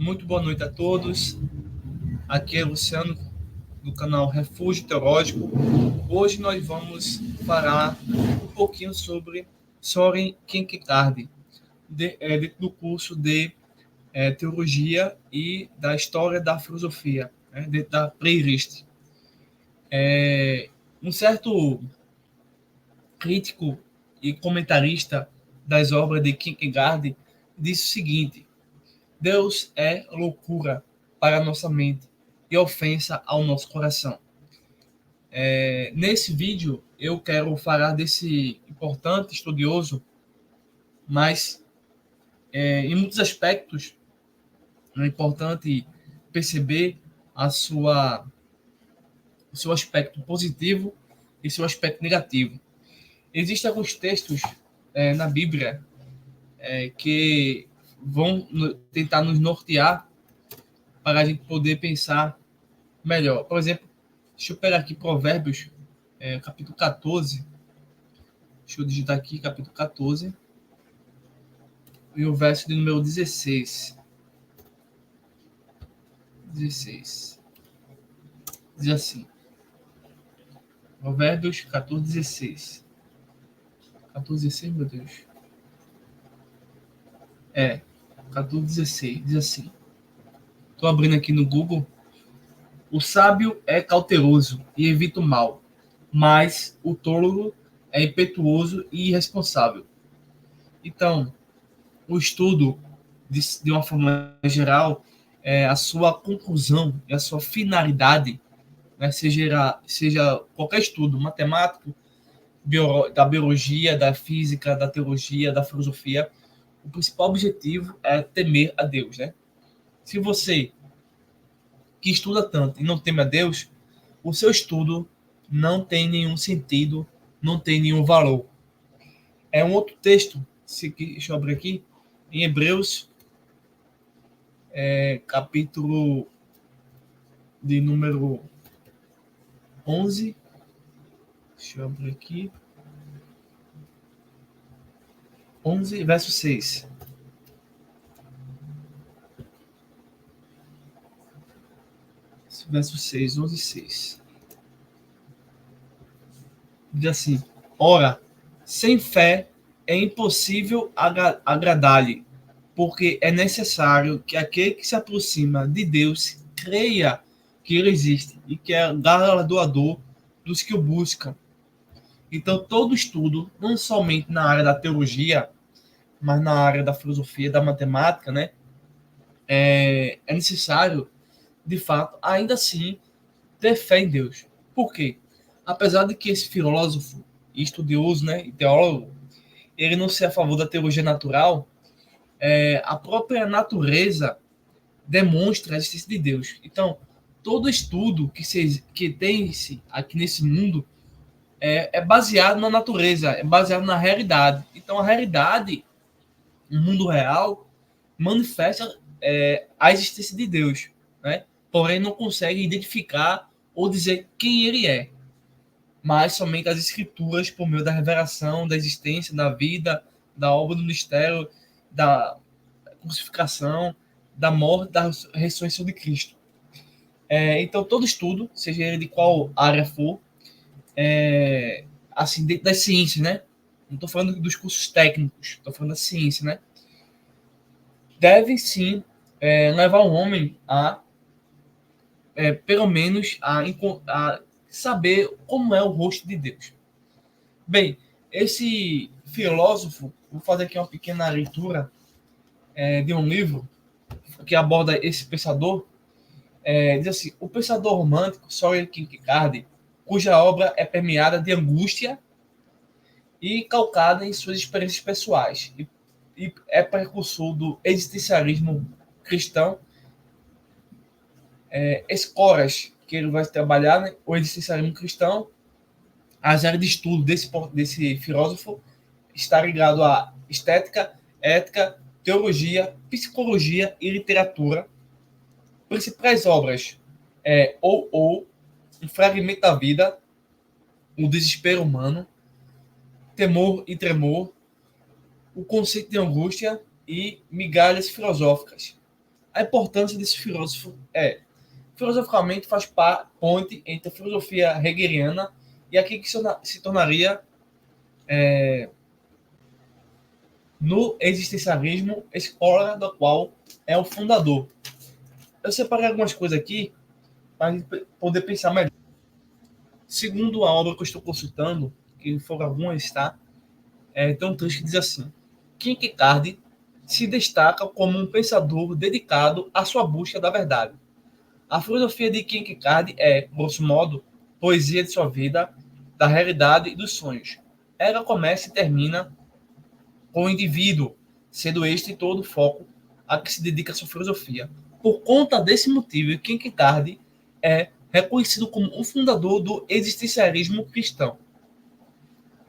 Muito boa noite a todos. Aqui é Luciano, do canal Refúgio Teológico. Hoje nós vamos falar um pouquinho sobre Soren Kierkegaard, dentro do curso de Teologia e da História da Filosofia, dentro da playlist. Um certo crítico e comentarista das obras de Kierkegaard disse o seguinte: Deus é loucura para a nossa mente e ofensa ao nosso coração. Nesse vídeo, eu quero falar desse importante estudioso, mas em muitos aspectos é importante perceber o seu aspecto positivo e seu aspecto negativo. Existem alguns textos na Bíblia que vão tentar nos nortear para a gente poder pensar melhor. Por exemplo, deixa eu pegar aqui Provérbios, capítulo 14. Deixa eu digitar aqui, capítulo 14. E o verso de número 16. 16. Diz assim. Provérbios 14, 16. 14, 16, meu Deus. 14, 16. Diz assim. Estou abrindo aqui no Google. O sábio é cauteloso e evita o mal, mas o tolo é impetuoso e irresponsável. Então, o estudo, de uma forma geral, a sua conclusão e a sua finalidade, né, seja qualquer estudo matemático, da biologia, da física, da teologia, da filosofia, o principal objetivo é temer a Deus, né? Se você que estuda tanto e não teme a Deus, o seu estudo não tem nenhum sentido, não tem nenhum valor. Um outro texto, deixa eu abrir aqui, em Hebreus, capítulo de número 11. Deixa eu abrir aqui. 11, verso 6. Verso 6, 11, 6. Diz assim: Ora, sem fé é impossível agradar-lhe, porque é necessário que aquele que se aproxima de Deus creia que ele existe e que é galardoador dos que o buscam. Então, todo estudo, não somente na área da teologia, mas na área da filosofia, da matemática, né, é necessário, de fato, ainda assim, ter fé em Deus. Por quê? Apesar de que esse filósofo, estudioso, né, e teólogo, ele não ser a favor da teologia natural, a própria natureza demonstra a existência de Deus. Então, todo estudo que tem-se aqui nesse mundo é baseado na natureza, é baseado na realidade. Então, a realidade, o mundo real, manifesta a existência de Deus, né? Porém, não consegue identificar ou dizer quem ele é, mas somente as escrituras, por meio da revelação, da existência, da vida, da obra do mistério, da crucificação, da morte, da ressurreição de Cristo. Então, todo estudo, seja ele de qual área for, assim, dentro das ciências, né? Não estou falando dos cursos técnicos, estou falando da ciência, né? Deve sim levar o homem a, pelo menos, a saber como é o rosto de Deus. Bem, esse filósofo, vou fazer aqui uma pequena leitura de um livro que aborda esse pensador. Diz assim: o pensador romântico Soren Kierkegaard, cuja obra é permeada de angústia e calcada em suas experiências pessoais, e é precursor do existencialismo cristão. Escoras, que ele vai trabalhar, né, o existencialismo cristão, as áreas de estudo desse filósofo está ligado a estética, ética, teologia, psicologia e literatura. Principais obras ou um fragmento da vida, o desespero humano, temor e tremor, o conceito de angústia e migalhas filosóficas. A importância desse filósofo filosoficamente faz ponte entre a filosofia hegeliana e aquilo que se tornaria no existencialismo, escola da qual é o fundador. Eu separei algumas coisas aqui para poder pensar melhor. Segundo a obra que eu estou consultando, que foram algumas, tá? Tem um texto que diz assim: Kierkegaard se destaca como um pensador dedicado à sua busca da verdade. A filosofia de Kierkegaard é, grosso modo, poesia de sua vida, da realidade e dos sonhos. Ela começa e termina com o indivíduo, sendo este todo o foco a que se dedica a sua filosofia. Por conta desse motivo, Kierkegaard é reconhecido como o fundador do existencialismo cristão.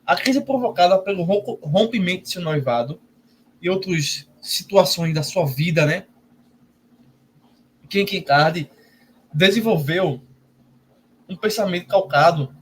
A crise provocada pelo rompimento de seu noivado e outras situações da sua vida, né? Kierkegaard desenvolveu um pensamento calcado,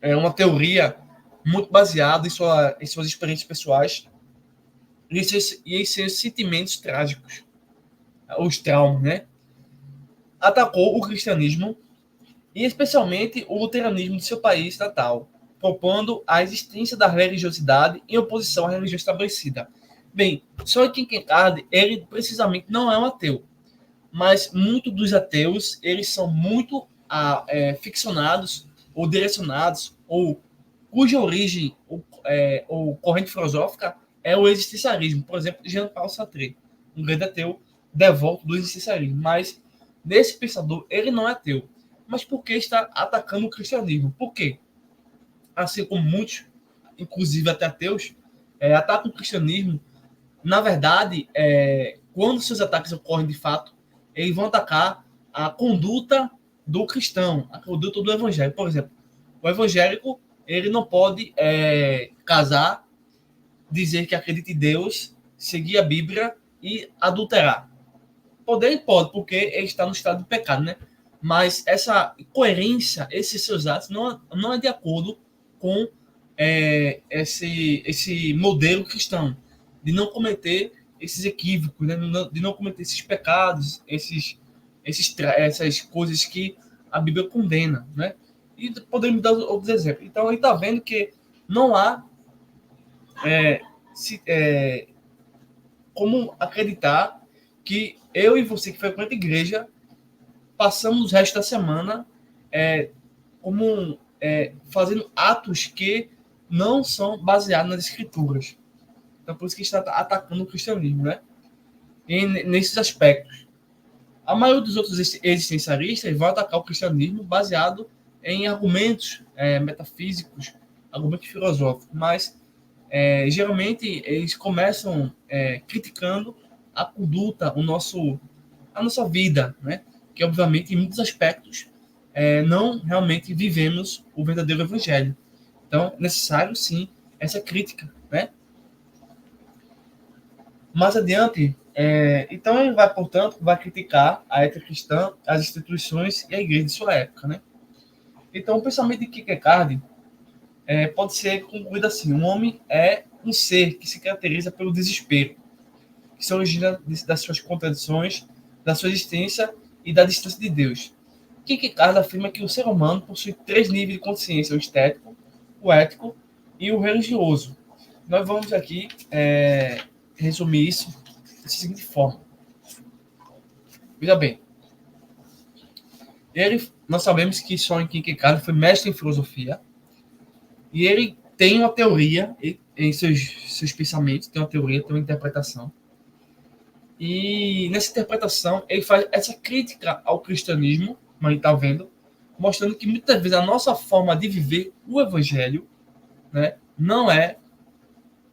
uma teoria muito baseada em suas experiências pessoais e em seus sentimentos trágicos, os traumas, né? Atacou o cristianismo e especialmente o luteranismo de seu país natal, propondo a existência da religiosidade em oposição à religião estabelecida. Bem, só que Kierkegaard, ele precisamente não é um ateu, mas muitos dos ateus, eles são muito ficcionados ou direcionados, ou cuja origem ou corrente filosófica é o existencialismo. Por exemplo, Jean-Paul Sartre, um grande ateu devoto do existencialismo. Mas nesse pensador, ele não é ateu. Mas por que está atacando o cristianismo? Por quê? Assim como muitos, inclusive até ateus, atacam o cristianismo. Na verdade, quando seus ataques ocorrem de fato, eles vão atacar a conduta do cristão, a conduta do evangélico. Por exemplo, o evangélico, ele não pode casar, dizer que acredita em Deus, seguir a Bíblia e adulterar. Poder ele pode, porque ele está no estado de pecado, né? Mas essa coerência, esses seus atos, não é de acordo com esse modelo cristão, de não cometer esses equívocos, né? De não cometer esses pecados, essas coisas que a Bíblia condena, né? E podemos dar outros exemplos. Então, a gente está vendo que não há como acreditar que eu e você que frequenta a igreja passamos o resto da semana fazendo atos que não são baseados nas escrituras. Então, por isso que está atacando o cristianismo, né? E nesses aspectos. A maioria dos outros existencialistas vão atacar o cristianismo baseado em argumentos metafísicos, argumentos filosóficos, mas geralmente eles começam criticando a conduta, a nossa vida, né? Que obviamente em muitos aspectos não realmente vivemos o verdadeiro evangelho. Então, é necessário sim essa crítica, né? Mais adiante, então ele vai, portanto, criticar a ética cristã, as instituições e a igreja de sua época, né? Então, o pensamento de Kierkegaard pode ser concluído assim: um homem é um ser que se caracteriza pelo desespero, que se origina das suas contradições, da sua existência e da distância de Deus. Kierkegaard afirma que o ser humano possui 3 níveis de consciência: o estético, o ético e o religioso. Nós vamos aqui resumir isso da seguinte forma. Veja bem, nós sabemos que Søren Kierkegaard foi mestre em filosofia e ele tem uma teoria em seus pensamentos, tem uma teoria, tem uma interpretação. E nessa interpretação ele faz essa crítica ao cristianismo, como a gente está vendo, mostrando que muitas vezes a nossa forma de viver o evangelho, né, não é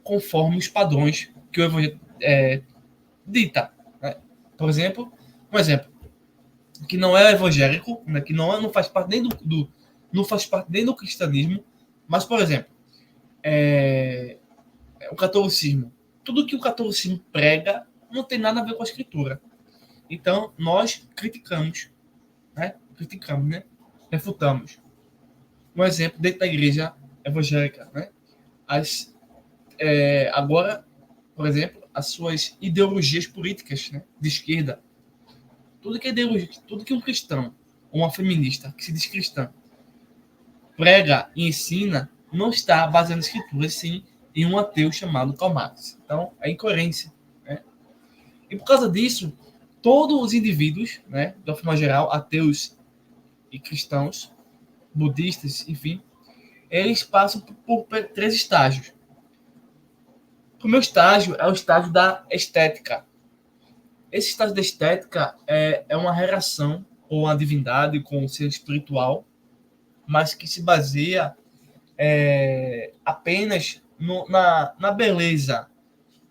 conforme os padrões que o evangelho dita. Né? Por exemplo, um exemplo que não é evangélico, né, que não faz parte nem não faz parte nem do cristianismo, mas, por exemplo, o catolicismo. Tudo que o catolicismo prega não tem nada a ver com a escritura. Então, nós criticamos, né? Refutamos. Um exemplo dentro da igreja evangélica, né? Agora, por exemplo, as suas ideologias políticas, né, de esquerda. Tudo que é ideologia, tudo que um cristão, ou uma feminista que se diz cristã, prega e ensina, não está baseado nas escrituras, sim em um ateu chamado Karl Marx. Então, é incoerência. Né? E por causa disso, todos os indivíduos, né, de uma forma geral, ateus e cristãos, budistas, enfim, eles passam por três estágios. O primeiro estágio é o estágio da estética. Esse estágio da estética é uma relação com a divindade, com o ser espiritual, mas que se baseia apenas na beleza,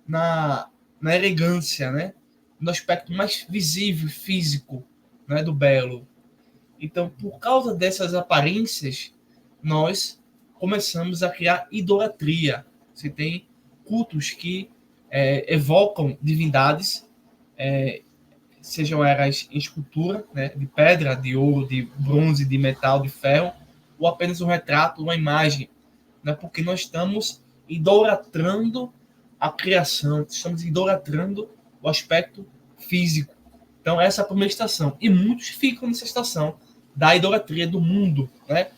na elegância, né? No aspecto mais visível, físico, né? Do belo. Então, por causa dessas aparências, nós começamos a criar idolatria. Você tem cultos que evocam divindades, sejam elas em escultura, né, de pedra, de ouro, de bronze, de metal, de ferro, ou apenas um retrato, uma imagem, né, porque nós estamos idolatrando a criação, estamos idolatrando o aspecto físico. Então, essa é a primeira estação. E muitos ficam nessa estação da idolatria do mundo, né,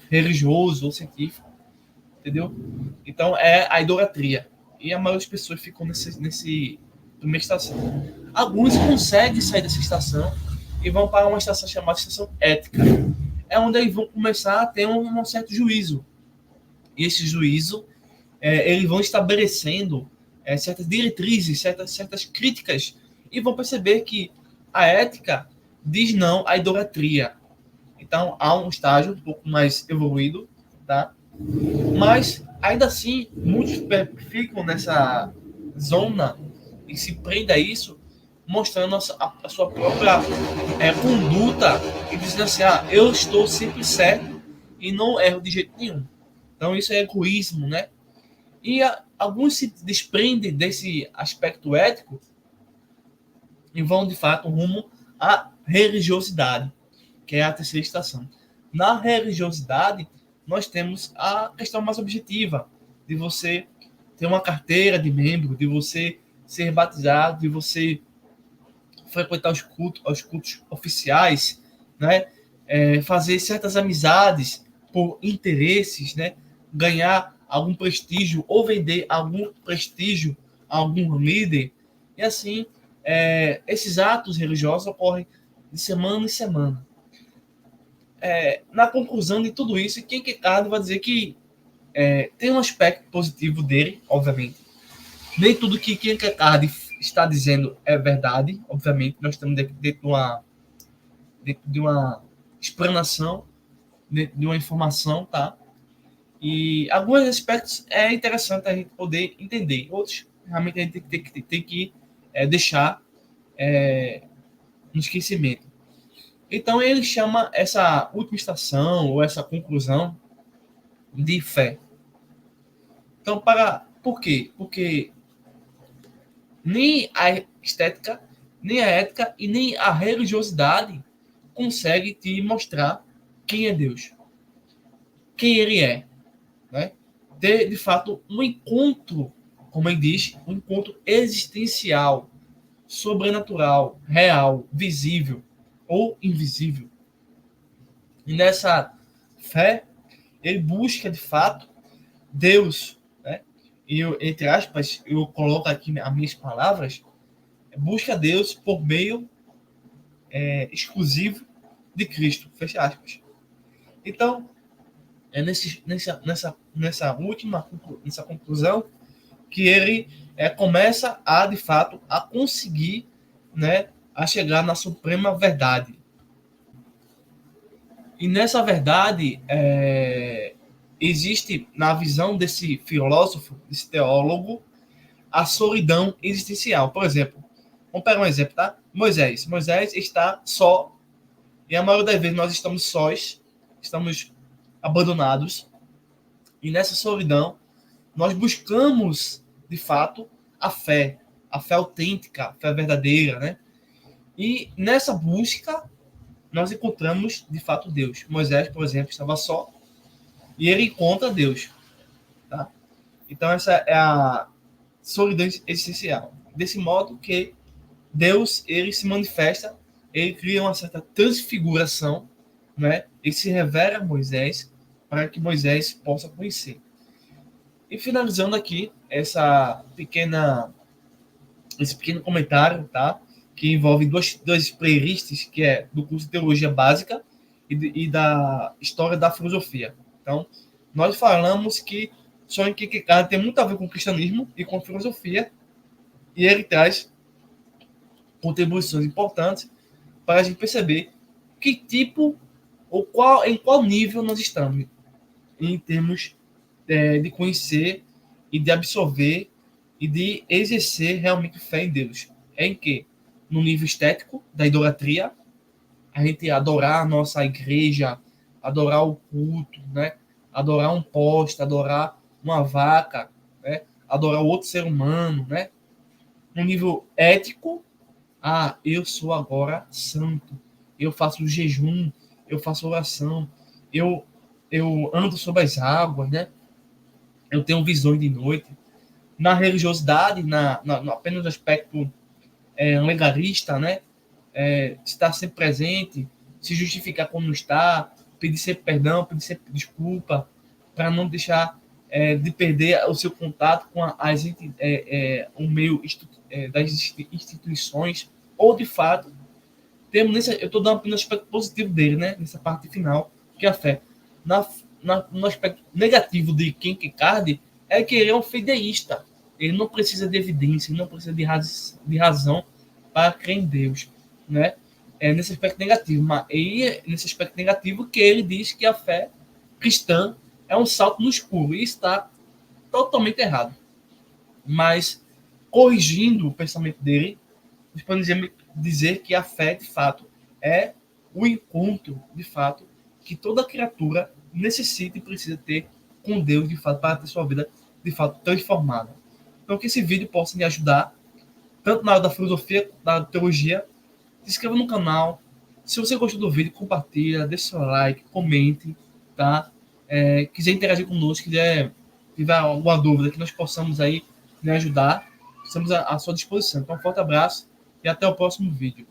religioso ou científico, entendeu? Então, é a idolatria. E a maioria das pessoas ficam nesse primeira estação. Alguns conseguem sair dessa estação e vão para uma estação chamada estação ética. É onde eles vão começar a ter um certo juízo. E esse juízo, eles vão estabelecendo certas diretrizes, certas críticas, e vão perceber que a ética diz não à idolatria. Então, há um estágio um pouco mais evoluído, tá? Mas, ainda assim, muitos ficam nessa zona e se prende a isso, mostrando a sua própria conduta e dizendo assim, eu estou sempre certo e não erro de jeito nenhum. Então, isso é egoísmo, né? E alguns se desprendem desse aspecto ético e vão, de fato, rumo à religiosidade, que é a terceira estação. Na religiosidade, nós temos a questão mais objetiva, de você ter uma carteira de membro, de você ser batizado, de você frequentar os cultos oficiais, né? Fazer certas amizades por interesses, né? Ganhar algum prestígio ou vender algum prestígio a algum líder. E assim, esses atos religiosos ocorrem de semana em semana. Na conclusão de tudo isso, Kierkegaard vai dizer que tem um aspecto positivo dele, obviamente. Nem tudo que Kierkegaard está dizendo é verdade, obviamente. Nós estamos dentro de uma explanação, dentro de uma informação, tá? E alguns aspectos é interessante a gente poder entender. Outros, realmente, a gente tem que deixar no esquecimento. Então, ele chama essa última estação, ou essa conclusão, de fé. Então, por quê? Porque nem a estética, nem a ética e nem a religiosidade consegue te mostrar quem é Deus, quem ele é, né? Ter, de fato, um encontro, como ele diz, um encontro existencial, sobrenatural, real, visível ou invisível. E nessa fé, ele busca, de fato, Deus, né? E eu, entre aspas, eu coloco aqui as minhas palavras, busca Deus por meio exclusivo de Cristo, fecha aspas. Então, nessa conclusão que ele começa a, de fato, a conseguir, né, a chegar na suprema verdade. E nessa verdade, existe, na visão desse filósofo, desse teólogo, a solidão existencial. Por exemplo, vamos pegar um exemplo, tá? Moisés. Moisés está só, e a maioria das vezes nós estamos sós, estamos abandonados, e nessa solidão nós buscamos, de fato, a fé autêntica, a fé verdadeira, né? E nessa busca nós encontramos, de fato, Deus. Moisés, por exemplo, estava só, e ele encontra Deus, tá? Então essa é solidão existencial. Desse modo que Deus, ele se manifesta, ele cria uma certa transfiguração, né? Ele se revela a Moisés para que Moisés possa conhecer. E finalizando aqui esse pequeno comentário, tá? Que envolve duas playlists, que é do curso de Teologia Básica e da História da Filosofia. Então, nós falamos que Soren Kierkegaard tem muito a ver com o cristianismo e com a filosofia, e ele traz contribuições importantes para a gente perceber que tipo ou em qual nível nós estamos em termos de conhecer e de absorver e de exercer realmente fé em Deus. É em que? No nível estético da idolatria, a gente adorar a nossa igreja, adorar o culto, né? Adorar um poste, adorar uma vaca, né? Adorar outro ser humano, né? No nível ético, eu sou agora santo, eu faço jejum, eu faço oração, eu, eu ando sobre as águas, né? Eu tenho visões de noite. Na religiosidade, apenas no aspecto legalista, né? Estar sempre presente, se justificar quando não está, pedir sempre perdão, pedir sempre desculpa, para não deixar de perder o seu contato com o meio das instituições, ou de fato, eu estou dando apenas o aspecto positivo dele, né? Nessa parte final, que é a fé. No aspecto negativo de Kierkegaard, é que ele é um fideísta. Ele não precisa de evidência, ele não precisa de razão para crer em Deus, né? Nesse aspecto negativo. Mas nesse aspecto negativo que ele diz que a fé cristã é um salto no escuro. E está totalmente errado. Mas, corrigindo o pensamento dele, podemos dizer que a fé, de fato, é o encontro, de fato, que toda criatura necessita e precisa ter com Deus, de fato, para ter sua vida, de fato, transformada. Então, que esse vídeo possa me ajudar, tanto na área da filosofia, da teologia. Se inscreva no canal. Se você gostou do vídeo, compartilha, deixe seu like, comente, tá? Quiser interagir conosco, tiver alguma dúvida que nós possamos aí lhe ajudar, estamos à sua disposição. Então, um forte abraço e até o próximo vídeo.